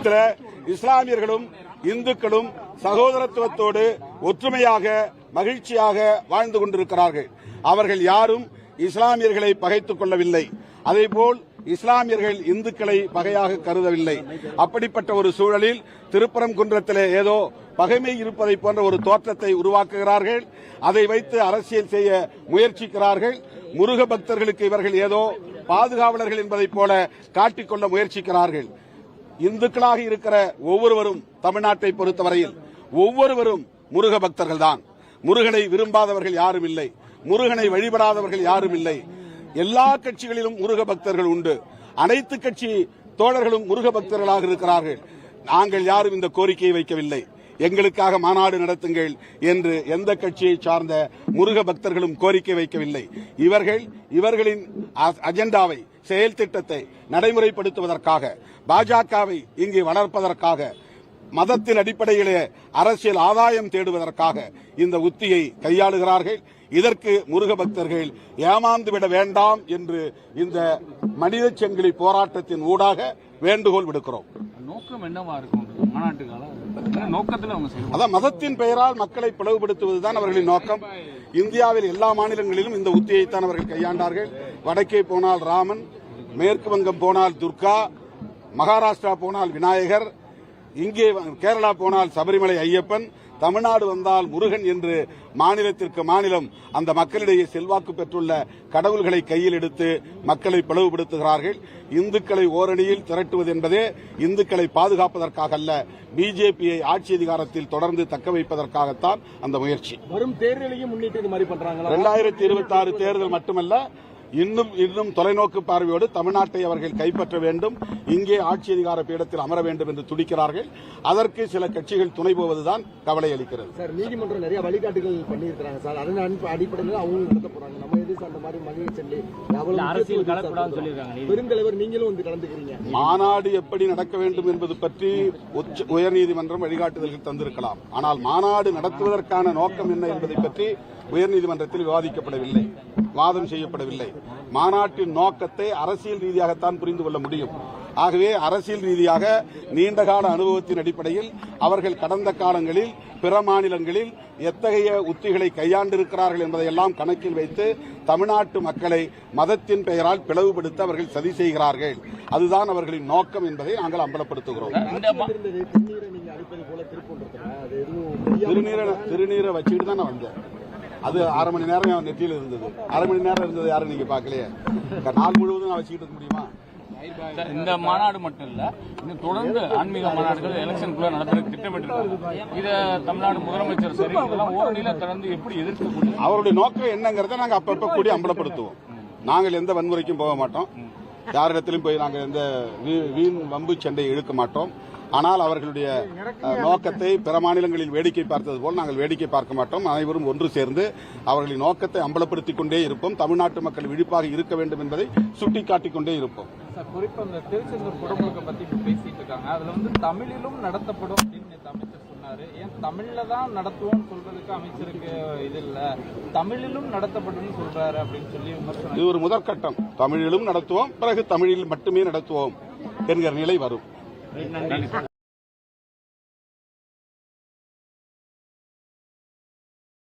தமிழகத்தில் இஸ்லாமியர்களும் இந்துக்களும் சகோதரத்துவத்தோடு ஒற்றுமையாக மகிழ்ச்சியாக வாழ்ந்து கொண்டிருக்கிறார்கள். அவர்கள் யாரும் இஸ்லாமியர்களை பகைத்துக் கொள்ளவில்லை. அதேபோல் இஸ்லாமியர்கள் இந்துக்களை பகையாக கருதவில்லை. அப்படிப்பட்ட ஒரு சூழலில் திருப்பரங்குன்றத்திலே ஏதோ பகைமை இருப்பதை போன்ற ஒரு தோற்றத்தை உருவாக்குகிறார்கள். அதை வைத்து அரசியல் செய்ய முயற்சிக்கிறார்கள். முருக பக்தர்களுக்கு இவர்கள் ஏதோ பாதுகாவலர்கள் என்பதைப் போல காட்டிக்கொள்ள முயற்சிக்கிறார்கள். இந்துக்களாக இருக்கிற ஒவ்வொருவரும் தமிழ்நாட்டை பொறுத்தவரையில் ஒவ்வொருவரும் முருக பக்தர்கள் தான். முருகனை விரும்பாதவர்கள் யாரும் இல்லை. முருகனை வழிபடாதவர்கள் யாரும் இல்லை. எல்லா கட்சிகளிலும் முருக பக்தர்கள் உண்டு. அனைத்து கட்சி தோழர்களும் முருக பக்தர்களாக இருக்கிறார்கள். நாங்கள் யாரும் இந்த கோரிக்கையை வைக்கவில்லை. எங்களுக்காக மாநாடு நடத்துங்கள் என்று எந்த கட்சியை சார்ந்த முருக பக்தர்களும் கோரிக்கை வைக்கவில்லை. இவர்களின் அஜெண்டாவை செயல் திட்டத்தை நடைமுறைப்படுத்துவதற்காக பாஜகவை இங்கு வளர்ப்பதற்காக மதத்தின் அடிப்படையிலே அரசியல் ஆதாயம் தேடுவதற்காக இந்த உத்தியை கையாளுகிறார்கள். இதற்கு முருக பக்தர்கள் ஏமாந்துவிட வேண்டாம் என்று இந்த மனித சங்கிலி போராட்டத்தின் ஊடாக வேண்டுகோள் விடுக்கிறோம். நோக்கம் என்னவா இருக்கும் நோக்கத்தில் அதான் மதத்தின் பெயரால் மக்களை பிளவுபடுத்துவதுதான் அவர்களின் நோக்கம். இந்தியாவில் எல்லா மாநிலங்களிலும் இந்த உத்தியைத்தான் அவர்கள் கையாண்டார்கள். வடக்கே போனால் ராமன், மேற்கு வங்கம் போனால் துர்கா, மகாராஷ்டிரா போனால் விநாயகர், இங்கே கேரளா போனால் சபரிமலை ஐயப்பன், தமிழ்நாடு வந்தால் முருகன் என்று மாநிலத்திற்கு மாநிலம் அந்த மக்களிடையே செல்வாக்கு பெற்றுள்ள கடவுள்களை கையில் எடுத்து மக்களை பிளவுபடுத்துகிறார்கள். இந்துக்களை ஓரணியில் திரட்டுவது என்பதே இந்துக்களை பாதுகாப்பதற்காக அல்ல, பிஜேபியை ஆட்சி அதிகாரத்தில் தொடர்ந்து தக்க வைப்பதற்காகத்தான் அந்த முயற்சி. வரும் தேர்தலையும் முன்னிட்டு இது மாதிரி பண்றாங்க. 2026 தேர்தல் மட்டுமல்ல, இன்னும் தொலைநோக்கு பார்வையோடு தமிழ்நாட்டை அவர்கள் கைப்பற்ற வேண்டும், இங்கே ஆட்சி அதிகார பீடத்தில் அமர வேண்டும் என்று துடிக்கிறார்கள். அதற்கு சில கட்சிகள் துணை போவதுதான் கவலை அளிக்கிறது. சார், நீதிமன்றம் நிறைய வழிகாட்டுகள் பண்ணியிருக்கிறாங்க சார். அதன் அடிப்படையில் அவங்க நடத்த போறாங்க. நம்ம எது அந்த மாதிரி மனித செல்லி அரசியல் கலக்கூடாதுன்னு சொல்லியிருக்காங்க. பெருந்தலைவர் நீங்களும் வந்து கலந்துக்கிறீங்க. மாநாடு எப்படி நடக்க வேண்டும் என்பது பற்றி உயர்நீதிமன்றம் வழிகாட்டுதல்கள் தந்திருக்கலாம். ஆனால் மாநாடு நடத்துவதற்கான நோக்கம் என்ன என்பதை பற்றி உயர்நீதிமன்றத்தில் விவாதிக்கப்படவில்லை, வாதம் செய்யப்படவில்லை. மாநாட்டின் நோக்கத்தை அரசியல் ரீதியாகத்தான் புரிந்து கொள்ள முடியும். ஆகவே அரசியல் ரீதியாக நீண்டகால அனுபவத்தின் அடிப்படையில் அவர்கள் கடந்த காலங்களில் பிற மாநிலங்களில் எத்தகைய உத்திகளை கையாண்டிருக்கிறார்கள் என்பதையெல்லாம் கணக்கில் வைத்து தமிழ்நாட்டு மக்களை மதத்தின் பெயரால் பிளவுபடுத்த அவர்கள் சதி செய்கிறார்கள். அதுதான் அவர்களின் நோக்கம் என்பதை நாங்கள் அம்பலப்படுத்துகிறோம். திருநீரை வச்சுக்கிட்டு தான் நான் வந்தேன். அது அரை மணி நேரம் நெற்றியில் இருந்தது. அரை மணி நேரம் இருந்தது யாரும் நீங்க பாக்கலையே. நாள் முழுவதும் நான் வச்சுக்கிட்டு இருக்க முடியுமா? இந்த மாநாடு மட்டும் இல்ல, இன்னும் தொடர்ந்து ஆன்மீக மாநாடுகள் எலெக்ஷனுக்குள்ள நடத்துறதுக்கு திட்டமிட்டிருக்காங்க. இதை தமிழ்நாடு முதலமைச்சர் சரி இதெல்லாம் ஓரணியில தொடர்ந்து எப்படி எதிர்க்க அவருடைய நோக்கம் என்னங்கிறத நாங்க அப்பப்ப கூடி அம்பலப்படுத்துவோம். நாங்கள் எந்த வன்முறைக்கும் போக மாட்டோம். யாரிடத்திலும் போய் நாங்கள் எந்த வீண் வம்பு சண்டை இழுக்க மாட்டோம். ஆனால் அவர்களுடைய நோக்கத்தை பிற மாநிலங்களில் வேடிக்கை பார்த்தது போல் நாங்கள் வேடிக்கை பார்க்க மாட்டோம். அனைவரும் ஒன்று சேர்ந்து அவர்களின் நோக்கத்தை அம்பலப்படுத்திக் கொண்டே இருப்போம். தமிழ்நாட்டு மக்கள் விழிப்பாக இருக்க வேண்டும் என்பதை சுட்டிக்காட்டிக் கொண்டே இருப்போம். குறிப்பா இந்த திருச்செந்தூர் குடமுழுக்கை பத்தி பேசிட்டு இருக்காங்க. அதுல வந்து தமிழிலும் நடத்தப்படும் அப்படின்னு அமைச்சர் சொன்னாரு. ஏன் தமிழ்ல தான் நடத்துவோம் சொல்றதுக்கு அமைச்சருக்கு இது இல்ல, தமிழிலும் நடத்தப்படும் சொல்றாரு அப்படின்னு சொல்லி விமர்சனம். இது ஒரு முதற்கட்டம். தமிழிலும் நடத்துவோம், பிறகு தமிழில் மட்டுமே நடத்துவோம் என்கிற நிலை வரும்.